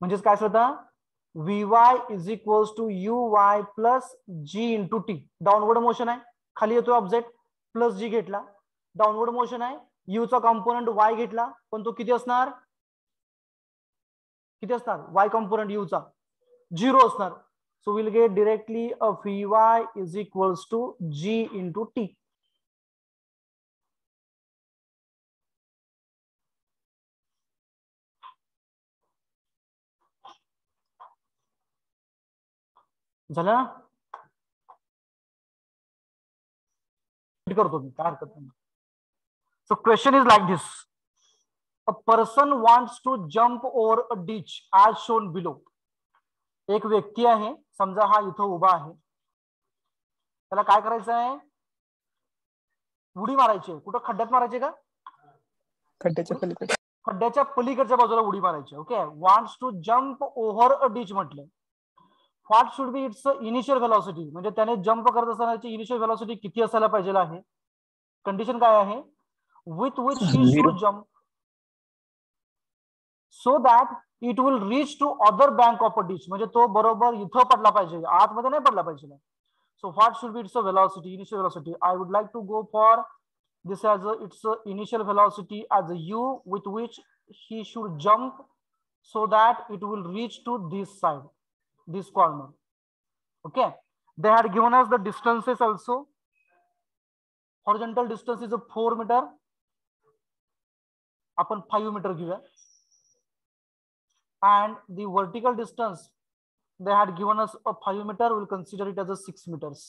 म्हणजेच काय होतं? vy is equals to uy plus g into t. Downward motion आहे, खाली येतोय object, plus जी घेतला. Downward motion आहे, u चा component y घेतला, पण तो किती असणार? y कंपोनंट u चा 0 असणार. So will get directly a vy is equals to g into t. झालं? करतो मी, काय हरकत नाही. So question is like this. A person wants to jump over a ditch as shown below. एक व्यक्ती आहे, समजा हा इथं उभा आहे, त्याला काय करायचं आहे? उडी मारायची. कुठं? खड्ड्यात मारायची का? खड्ड्याच्या पलीकडे. खड्ड्याच्या पलीकडच्या बाजूला उडी मारायची. Okay, wants to jump over a ditch म्हटलं. What should be its initial velocity, म्हणजे त्याने जम्प करत असतानाची इनिशियल व्हेलॉसिटी किती असायला पाहिजे आहे. कंडिशन काय आहे, with which he should jump so that it will reach to other bank of a ditch, म्हणजे तो बरोबर इथं पडला पाहिजे, आतमध्ये नाही पडला पाहिजे. So what should be its velocity, initial velocity. I would like to go for this as its initial velocity as u with which he should jump so that it will reach to this side, this corner. Okay, they had given us the distances also. Horizontal distance is a 4 meter, आपण 5 meter घेऊया, and the vertical distance they had given us a 5 meter, we'll consider it as a 6 meters.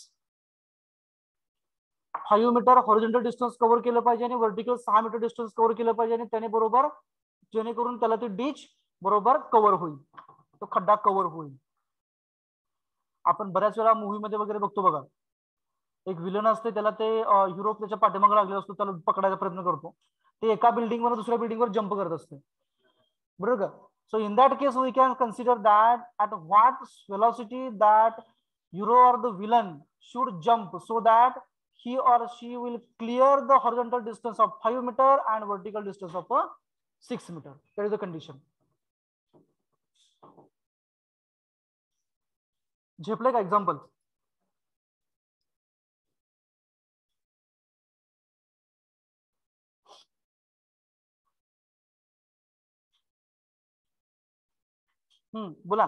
5 metre horizontal distance cover केलं पाहिजे आणि vertical 6 metre distance cover केलं पाहिजे, आणि त्याने बरोबर जेणेकरून त्याला ती डिच बरोबर कव्हर होईल, तो खड्डा कव्हर होईल. आपण बऱ्याच वेळा मूवी मध्ये वगैरे बघतो बघा, एक विलन असते, त्याला ते युरोप त्याच्या पाठीमागे लागले असतो, त्याला पकडायचा प्रयत्न करतो, ते एका बिल्डिंग वर दुसऱ्या बिल्डिंग वर जंप करत असते, बरोबर का. So in that case we can consider that at what velocity that euro or the villain should jump so that he or she will clear the horizontal distance of 5 meter and vertical distance of 6 meter. That is the condition. झेपले का example. बोला,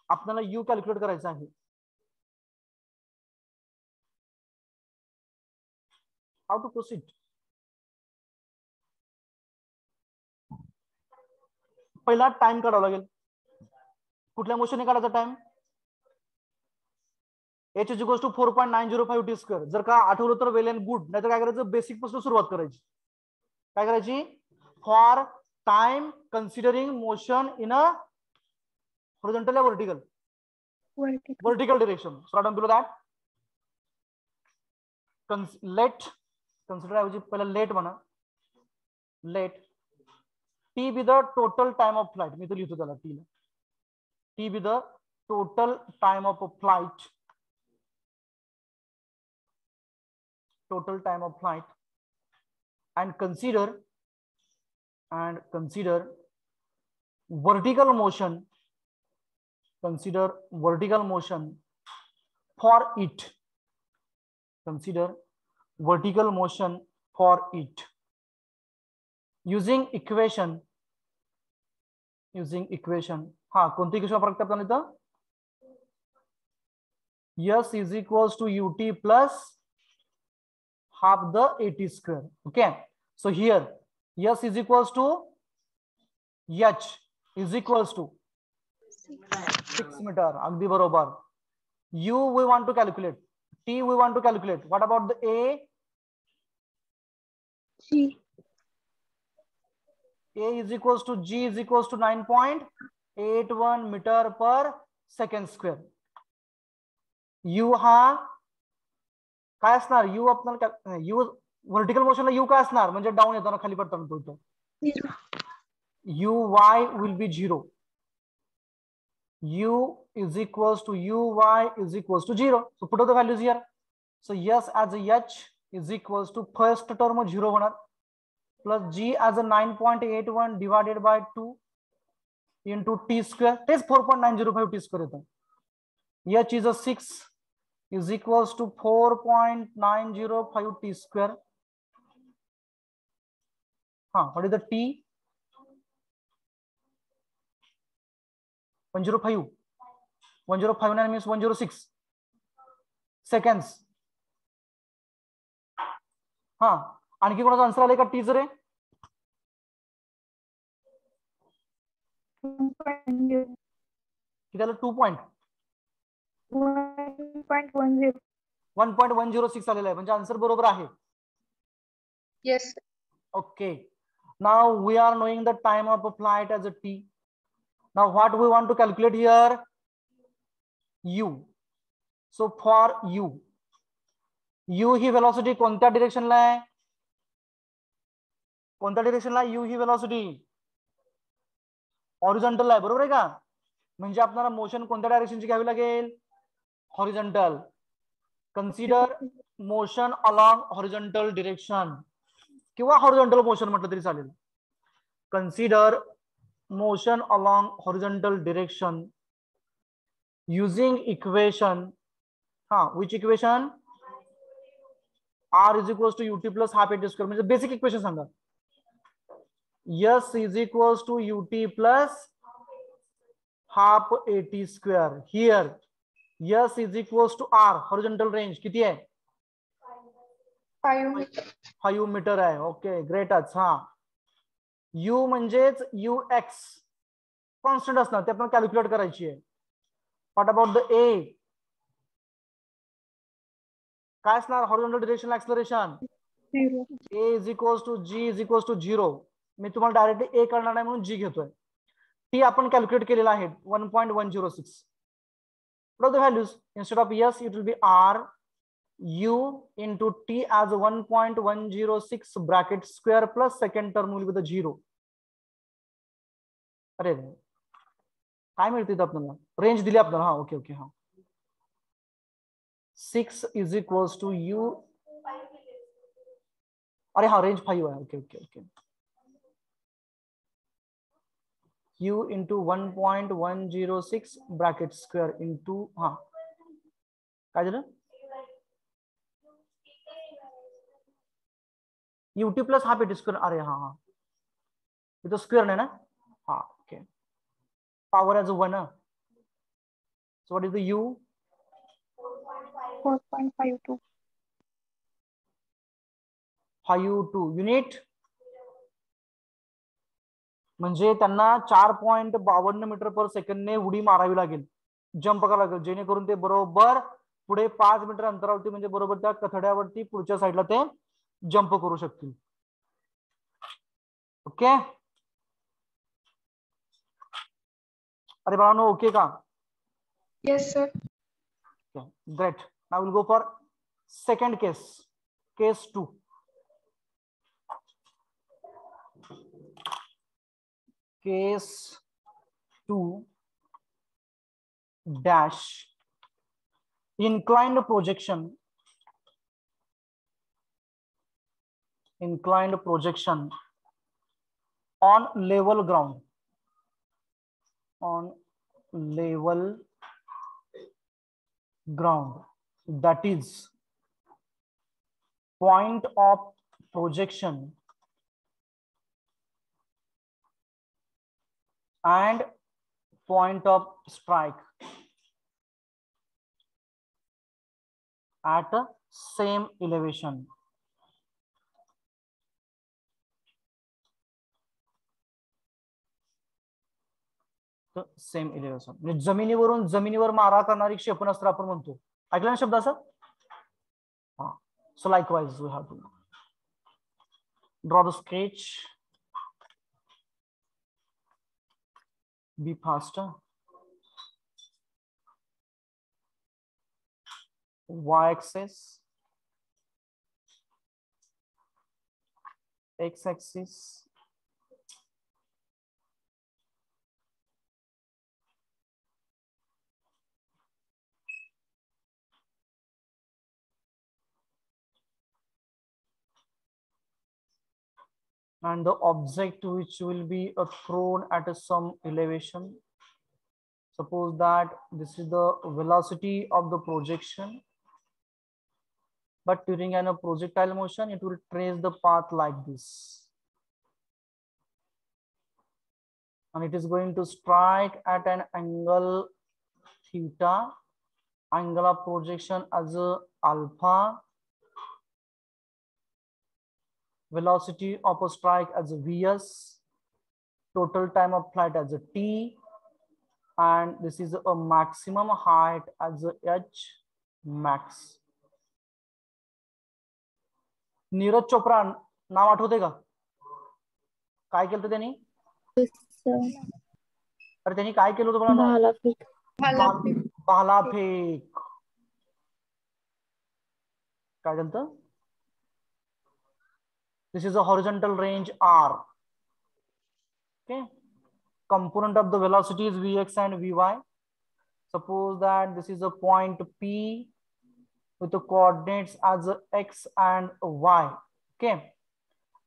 आपल्याला U calculate करायचं आहे. How to proceed. पहिला time काढावा लागेल. कुठल्या मोशनने काढायचा time, h is equal to 4.905 T square. जर का आठवलं तर वेल अँड गुड, नाहीतर काय करायचं, बेसिक पासून सुरुवात करायची. काय करायची, for time considering motion in a horizontal या vertical, vertical direction. So right below that let consider ऐवजी पहिला लेट म्हणा, let t be the total time of flight. मी तो लिहितो त्याला टी ला, t be the total time of a flight, total time of flight, and consider vertical motion, consider vertical motion for it, consider vertical motion for it using equation, हा कोणती equation वापरतात आपण इथं, s is equals to ut plus half the at square. Okay, so here s is equals to h is equals to 6 meter. अगदी बरोबर. u we want to calculate, t we want to calculate. What about the a? G. A is equals to g is equals to 9.81 meter per second square. u हा काय असणार, you आपल्याला you vertical मोशनला you काय असणार, म्हणजे down येताना खाली पडताना तो इथं you Y will B 0. u is equals to uy is equals to 0. So put the values here. So yes as a h is equals to first term 0 होणार plus g as a 9.81 divided by 2 into t square. तेच 4.905 t square येतं. h is a 6 is equals to 4.905 t square. What is the t? 105. 1059 means 106 seconds. आणखी कोणाचा answer आले का T जरे? किती आलं? 1.106 आलेला आहे, म्हणजे आन्सर बरोबर आहे. Yes. Okay. Now we are knowing the time of a flight as a t. Now what we want to calculate here? U. So for u he velocity कोणत्या डिरेक्शनला आहे? कोणत्या डिरेक्शनला u ही velocity? हॉरिझॉन्टल आहे, बरोबर आहे का? म्हणजे आपल्याला मोशन कोणत्या डायरेक्शनची घ्यावी लागेल? Horizontal. Consider motion along horizontal direction किंवा हॉरिझॉन्टल मोशन म्हटलं तरी चालेल. Consider motion along horizontal direction using equation. Which equation? R is equals to ut plus half at square. म्हणजे बेसिक इक्वेशन सांगा. S is equals to ut plus half at square. Here S is equals to R. Horizontal range किती आहे? 5 meter. 5 metre आहे. Okay, ग्रेटच. U म्हणजेच ux constant असणार, ते आपण calculate करायची आहे. What about the A? काय असणार horizontal direction acceleration? 0. A is equals to G is equals to 0. मी तुम्हाला डायरेक्टली A करणार नाही म्हणून G घेतोय. T आपण कॅल्क्युलेट केलेला आहे 1.106. What are the values? Instead of S, it will be R U into T as 1.106 bracket square plus second term will be the 0. अरे काय मिळते आपल्याला? रेंज दिली आपल्याला. Okay okay. 6 is equals to U. अरे range 5 आहे. Okay okay okay. U into 1.106 bracket square into काय झालं? ut plus half at square. अरे इथं स्क्वेअर नाही ना? Okay. Power as 1. So what is the U? 4.52. 52 unit. म्हणजे त्यांना 4.52 मीटर पर सेकंडने उडी मारावी लागेल, जंप करावं लागेल, जेणेकरून ते बरोबर पुढे 5 मीटर अंतरावरती म्हणजे बरोबर त्या कथड्यावरती पुढच्या साईडला ते जंप करू शकतील. ओके. अरे बाळांनो, ओके का? Yes, sir. Great. Now will go for second case. Case 2. Case 2 dash inclined projection on level ground, that is point of projection and point of strike at the same elevation. Same eleven म्हणजे जमिनीवरून जमिनीवर मारा करणारी क्षेपणास्त्र आपण म्हणतो. ऐकलं ना शब्द असं? So likewise we have to draw the sketch. Be faster. Y-axis, X-axis, and the object which will be thrown at some elevation. Suppose that this is the velocity of the projection, but during a projectile motion it will trace the path like this, and it is going to strike at an angle theta, angle of projection as alpha, velocity of a strike as Vs, total time of flight as T, and this is a maximum height as H max. Neeraj Chopra नाव आठवते का? काय केलं त्यांनी? अरे त्यांनी काय केलं होतं मला? भालाफेक. काय केलं? This is a horizontal range R. Okay. component of the velocity is Vx and Vy. Suppose that this is a point P with the coordinates as x and y. Okay.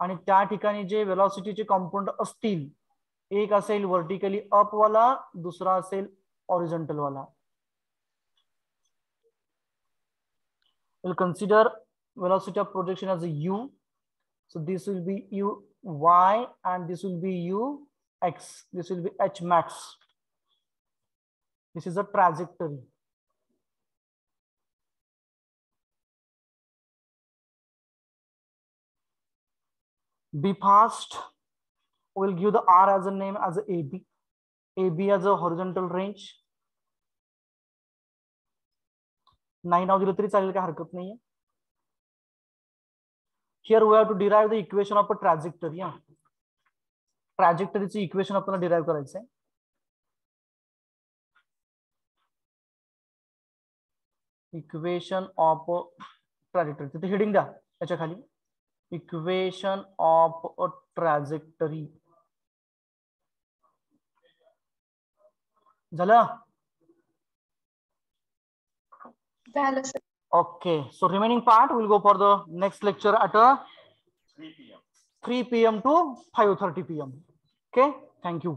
आणि त्या ठिकाणी जे वेलॉसिटीचे कंपोनंट असतील, एक असेल vertically up वाला, दुसरा असेल हॉरिझॉन्टल वाला. We'll consider velocity of projection as a u. So this will be u y and this will be u x. This will be h max. This is a trajectory. Be fast. We'll give the r as a name as a AB. AB as a horizontal range. 9 नाव दिलं तरी चालेल, काय हरकत नाहीये. Here we have to derive the equation of a trajectory. Yeah. ट्रॅजेक्टरीची equation आपल्याला derive करायचं आहे. इक्वेशन ऑफ ट्रॅजेक्टरी, तिथे हेडिंग द्या त्याच्या खाली, इक्वेशन ऑफ अ ट्रॅजेक्टरी. झालं? Okay, so remaining part we'll go for the next lecture at 3 p.m. to 5:30 p.m. Okay, thank you.